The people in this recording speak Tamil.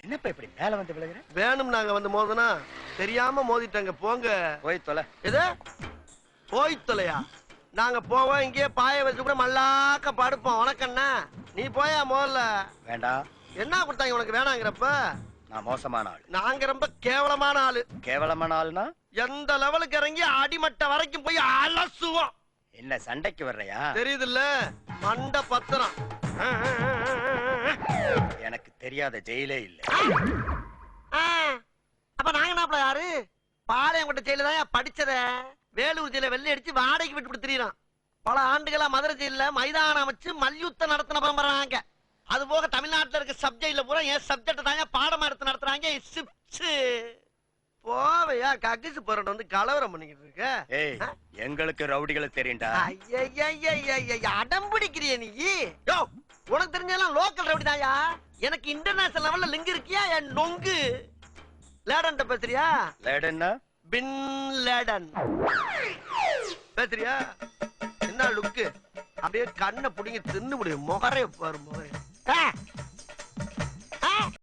என்னப்பா இப்படி மேல வந்து விழுகிற? வேணும் நாங்க வந்து மோதனா தெரியாம மோதிட்டாங்க. போங்க போய் தொலை. எது போய் தொலையா? நாங்க போவோம், இங்கே பாய வச்சு கூட மல்லாக்க படுப்போம். உனக்கண்ணா நீ போயா முதல்ல. வேண்டாம். என்ன கொடுத்தாங்க உனக்கு வேணாங்கிறப்ப? நான் மோசமான ஆள். நாங்க ரொம்ப கேவலமான ஆளு. கேவலமான ஆள்னா எந்த லெவலுக்கு இறங்கி அடிமட்ட வரைக்கும் போய் அலசுவோம். என்ன சண்டைக்கு வர்றையா? தெரியுது இல்ல மண்ட பத்திரம். எனக்கு தெரியாத ஜெயிலே இல்ல. அப்ப நாங்க நாப்பல யாரு? பாளையங்கோட்டை ஜெயில தான் படிச்சத. வேலூர் ஜெயில வெள்ளை அடிச்சு வாடகைக்கு விட்டு கொடுத்துறான். பல ஆண்டுகளா மதுரை ஜெயில மைதானம் அமைச்சு மல்யுத்தம் நடத்தின பரம்பராங்க. அது போக தமிழ்நாட்டுல இருக்க சப்ஜெக்ட்ல பூரா என் சப்ஜெக்ட் தாங்க பாடமா எடுத்து நடத்துறாங்க. போவையா கக்கிசு போறட்டு வந்து கலவரம் பண்ணிக்கிட்டு இருக்க. ஏய், எங்களுக்கு ரவுடிகளை தெரியும்டா. அடம் பிடிக்கிறிய நீ? யோ, உனக்கு தெரிஞ்செல்லாம் லோக்கல் ரவுடி தாயா. எனக்கு இன்டர்நேஷனல் லெவல்ல லிங்க் இருக்கியா? என் நொங்கு லேடன் பேசுறியா? லேடன்னா பின் லேடன் பேசுறியா? என்ன லுக்கு? அப்படியே கண்ணை புடிங்க தின்னு முடியும். முகரே பாரு முகரே.